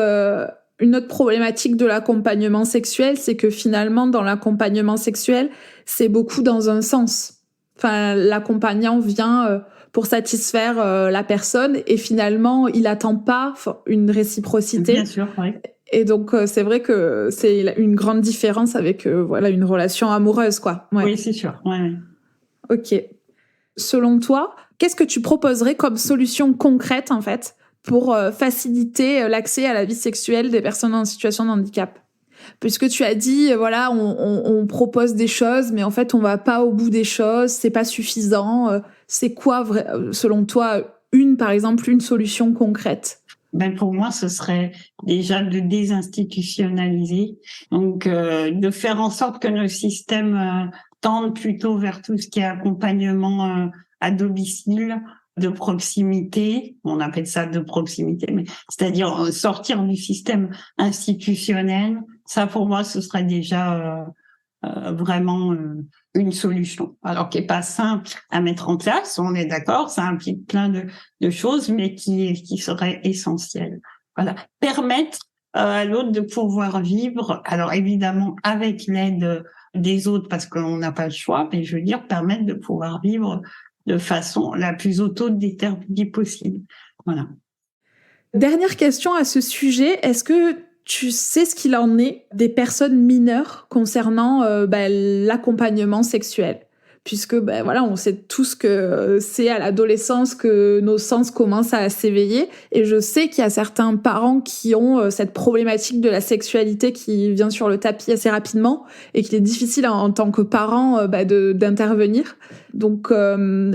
une autre problématique de l'accompagnement sexuel, c'est que finalement, dans l'accompagnement sexuel, c'est beaucoup dans un sens. Enfin, l'accompagnant vient pour satisfaire la personne et finalement, il attend pas une réciprocité. Bien sûr, oui. Et donc, c'est vrai que c'est une grande différence avec une relation amoureuse, quoi. Ouais. Oui, c'est sûr. Ouais. Ok. Selon toi, qu'est-ce que tu proposerais comme solution concrète, en fait, pour faciliter l'accès à la vie sexuelle des personnes en situation de handicap? Puisque tu as dit, voilà, on propose des choses, mais en fait, on va pas au bout des choses, c'est pas suffisant. C'est quoi, selon toi, par exemple, une solution concrète? Pour moi, ce serait déjà de désinstitutionnaliser, donc de faire en sorte que nos systèmes tendent plutôt vers tout ce qui est accompagnement à domicile, de proximité. On appelle ça de proximité, mais c'est-à-dire sortir du système institutionnel. Ça, pour moi, ce serait déjà vraiment une solution. Alors qui est pas simple à mettre en place, on est d'accord, ça implique plein de choses, mais qui serait essentiel. Voilà, permettre à l'autre de pouvoir vivre. Alors évidemment avec l'aide des autres parce qu'on n'a pas le choix, mais je veux dire permettre de pouvoir vivre de façon la plus autodéterminée possible. Voilà. Dernière question à ce sujet, est-ce que tu sais ce qu'il en est des personnes mineures concernant l'accompagnement sexuel? puisque voilà, on sait tous que c'est à l'adolescence que nos sens commencent à s'éveiller. Et je sais qu'il y a certains parents qui ont cette problématique de la sexualité qui vient sur le tapis assez rapidement et qu'il est difficile en tant que parent d'intervenir. Donc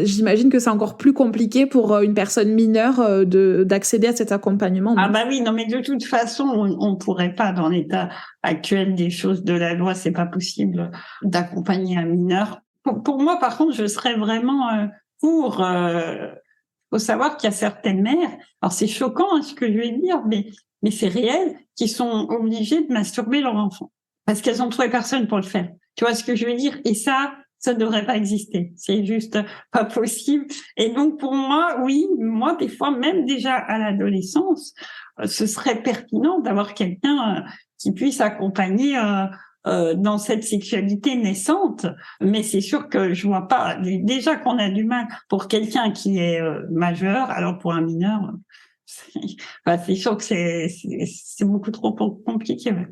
j'imagine que c'est encore plus compliqué pour une personne mineure d'accéder à cet accompagnement. Ah oui, non, mais de toute façon, on pourrait pas, dans l'état actuel des choses de la loi, c'est pas possible d'accompagner un mineur. Pour moi, par contre, je serais vraiment pour. Faut savoir qu'il y a certaines mères, alors c'est choquant ce que je vais dire, mais c'est réel, qui sont obligées de masturber leur enfant parce qu'elles ont trouvé personne pour le faire. Tu vois ce que je veux dire? Et ça ne devrait pas exister. C'est juste pas possible. Et donc, pour moi, oui, moi, des fois, même déjà à l'adolescence, ce serait pertinent d'avoir quelqu'un qui puisse accompagner dans cette sexualité naissante. Mais c'est sûr que je vois pas, déjà qu'on a du mal pour quelqu'un qui est majeur, alors pour un mineur, c'est sûr que c'est beaucoup trop compliqué. Ouais.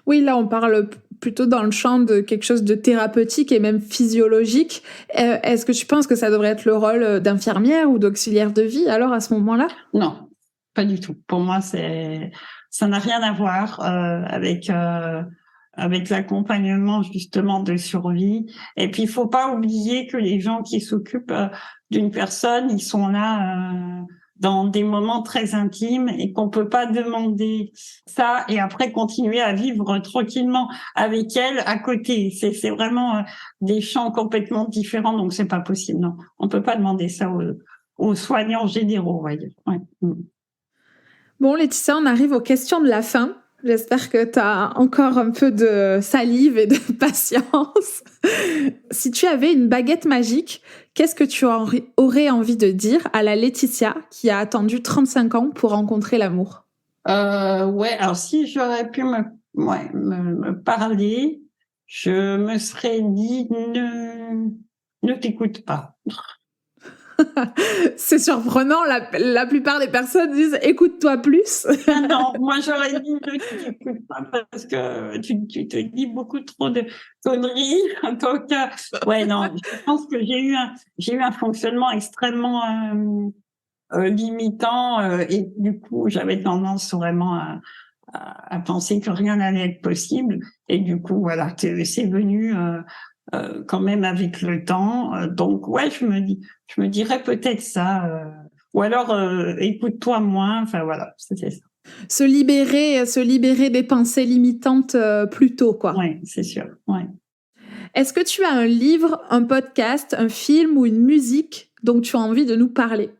Oui, là, on parle plutôt dans le champ de quelque chose de thérapeutique et même physiologique. Est-ce que tu penses que ça devrait être le rôle d'infirmière ou d'auxiliaire de vie, alors, à ce moment-là? Non, pas du tout. Pour moi, ça n'a rien à voir avec l'accompagnement, justement, de survie. Et puis, il faut pas oublier que les gens qui s'occupent d'une personne, ils sont là dans des moments très intimes et qu'on peut pas demander ça et après continuer à vivre tranquillement avec elle à côté. C'est vraiment des champs complètement différents, donc c'est pas possible. Non, on peut pas demander ça aux soignants généraux, on va dire. Ouais. Bon, Laetitia, on arrive aux questions de la fin. J'espère que tu as encore un peu de salive et de patience. Si tu avais une baguette magique, qu'est-ce que tu aurais envie de dire à la Laetitia qui a attendu 35 ans pour rencontrer l'amour? Ouais, alors si j'aurais pu me parler, je me serais dit ne t'écoute pas. C'est surprenant, la plupart des personnes disent « écoute-toi plus ». Non, moi j'aurais dit ne t'écoute pas parce que tu te dis beaucoup trop de conneries. Donc, ouais, non, je pense que j'ai eu un fonctionnement extrêmement limitant et du coup j'avais tendance vraiment à penser que rien n'allait être possible. Et du coup, voilà, c'est venu quand même avec le temps. Donc, ouais, je me dirais peut-être ça. Ou alors, écoute-toi moins. Enfin, voilà, c'était ça. Se libérer des pensées limitantes plus tôt, quoi. Oui, c'est sûr. Ouais. Est-ce que tu as un livre, un podcast, un film ou une musique dont tu as envie de nous parler?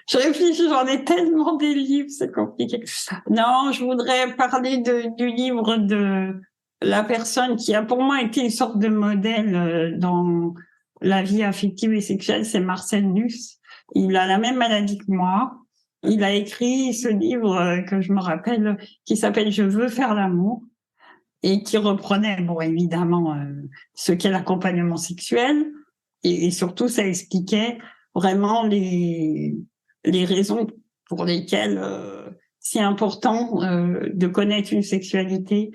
Je réfléchis, j'en ai tellement des livres, c'est compliqué. Non, je voudrais parler du livre de la personne qui a pour moi été une sorte de modèle dans la vie affective et sexuelle, c'est Marcel Nuss. Il a la même maladie que moi. Il a écrit ce livre que je me rappelle, qui s'appelle « Je veux faire l'amour » et qui reprenait, bon, évidemment, ce qu'est l'accompagnement sexuel et surtout, ça expliquait vraiment les raisons pour lesquelles c'est important de connaître une sexualité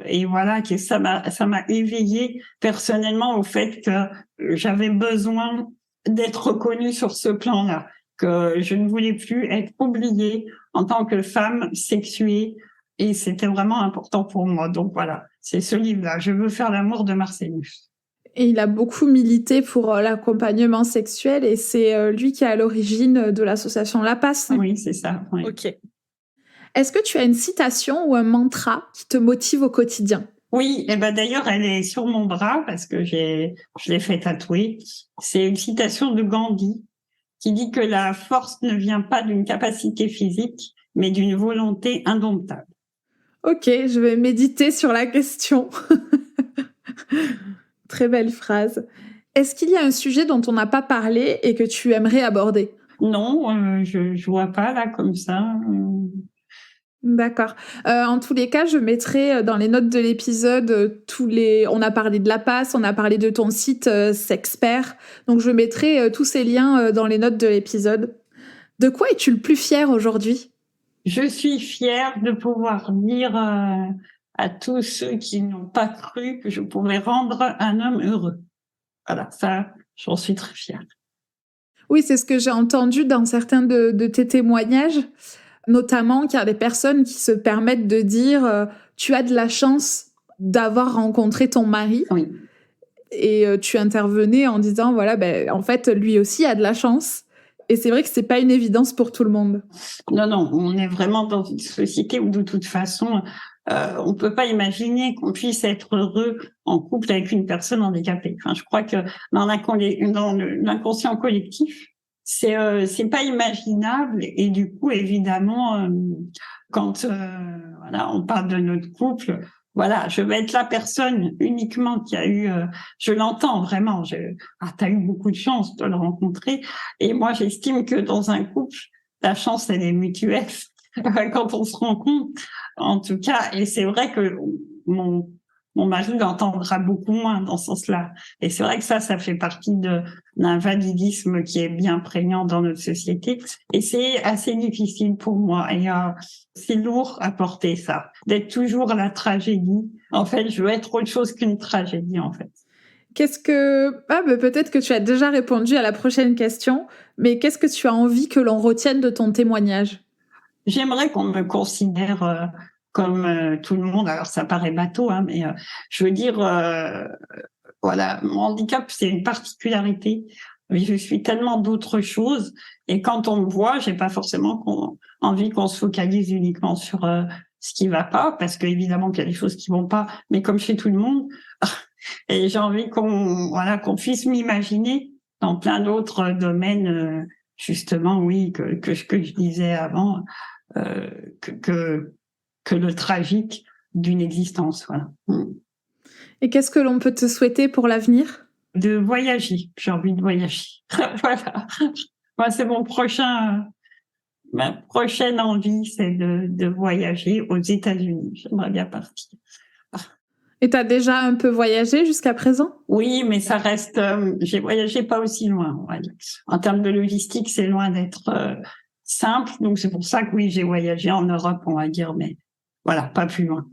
et voilà que ça m'a éveillée personnellement au fait que j'avais besoin d'être reconnue sur ce plan-là, que je ne voulais plus être oubliée en tant que femme sexuée et c'était vraiment important pour moi. Donc voilà, c'est ce livre-là, Je veux faire l'amour de Marcel Nuss. Et il a beaucoup milité pour l'accompagnement sexuel et c'est lui qui est à l'origine de l'association La Passe. Oui, c'est ça. Oui. Ok. Est-ce que tu as une citation ou un mantra qui te motive au quotidien? Oui, et d'ailleurs, elle est sur mon bras parce que je l'ai fait tatouer. C'est une citation de Gandhi qui dit que la force ne vient pas d'une capacité physique, mais d'une volonté indomptable. Ok, je vais méditer sur la question. Très belle phrase. Est-ce qu'il y a un sujet dont on n'a pas parlé et que tu aimerais aborder? Non, je vois pas là comme ça. D'accord. En tous les cas, je mettrai dans les notes de l'épisode on a parlé de La Passe, on a parlé de ton site Sexpert. Donc je mettrai tous ces liens dans les notes de l'épisode. De quoi es-tu le plus fière aujourd'hui? Je suis fière de pouvoir dire à tous ceux qui n'ont pas cru que je pouvais rendre un homme heureux. Voilà, ça, j'en suis très fière. Oui, c'est ce que j'ai entendu dans certains de tes témoignages, notamment qu'il y a des personnes qui se permettent de dire tu as de la chance d'avoir rencontré ton mari. Oui. Et tu intervenais en disant, voilà, en fait, lui aussi a de la chance. Et c'est vrai que c'est pas une évidence pour tout le monde. Non, on est vraiment dans une société où de toute façon, on peut pas imaginer qu'on puisse être heureux en couple avec une personne handicapée. Enfin, je crois que dans l'inconscient collectif, c'est pas imaginable. Et du coup, évidemment, quand voilà, on parle de notre couple, voilà, je vais être la personne uniquement qui a eu, je l'entends vraiment. T'as eu beaucoup de chance de le rencontrer. Et moi, j'estime que dans un couple, la chance, elle est mutuelle quand on se rencontre, en tout cas. Et c'est vrai que mon mari l'entendra beaucoup moins dans ce sens-là. Et c'est vrai que ça fait partie d'un validisme qui est bien prégnant dans notre société. Et c'est assez difficile pour moi. Et c'est lourd à porter ça, d'être toujours la tragédie. En fait, je veux être autre chose qu'une tragédie, en fait. Peut-être que tu as déjà répondu à la prochaine question, mais qu'est-ce que tu as envie que l'on retienne de ton témoignage ? J'aimerais qu'on me considère comme tout le monde. Alors, ça paraît bateau, hein, mais je veux dire, voilà, mon handicap, c'est une particularité. Mais je suis tellement d'autres choses. Et quand on me voit, j'ai pas forcément envie qu'on se focalise uniquement sur ce qui va pas, parce qu'évidemment qu'il y a des choses qui vont pas, mais comme chez tout le monde. Et j'ai envie qu'on puisse m'imaginer dans plein d'autres domaines, justement, oui, que je disais avant, que le tragique d'une existence, voilà. Et qu'est-ce que l'on peut te souhaiter pour l'avenir ? De voyager. J'ai envie de voyager. Voilà. Moi, c'est ma prochaine envie, c'est de voyager aux États-Unis. J'aimerais bien partir. Et t'as déjà un peu voyagé jusqu'à présent ? Oui, mais ça reste. J'ai voyagé pas aussi loin. Ouais. En termes de logistique, c'est loin d'être simple. Donc c'est pour ça que oui, j'ai voyagé en Europe, on va dire, mais voilà, pas plus loin.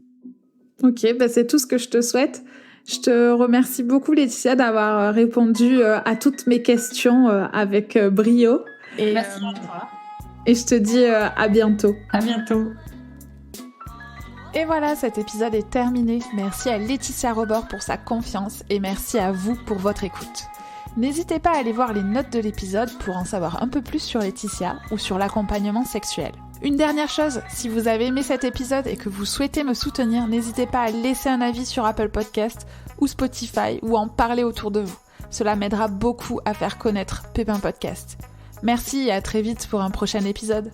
Ok, c'est tout ce que je te souhaite. Je te remercie beaucoup, Laetitia, d'avoir répondu à toutes mes questions avec brio. Merci à toi. Et je te dis à bientôt. À bientôt. Et voilà, cet épisode est terminé. Merci à Laetitia Robord pour sa confiance et merci à vous pour votre écoute. N'hésitez pas à aller voir les notes de l'épisode pour en savoir un peu plus sur Laetitia ou sur l'accompagnement sexuel. Une dernière chose, si vous avez aimé cet épisode et que vous souhaitez me soutenir, n'hésitez pas à laisser un avis sur Apple Podcast ou Spotify ou en parler autour de vous. Cela m'aidera beaucoup à faire connaître Pépin Podcast. Merci et à très vite pour un prochain épisode.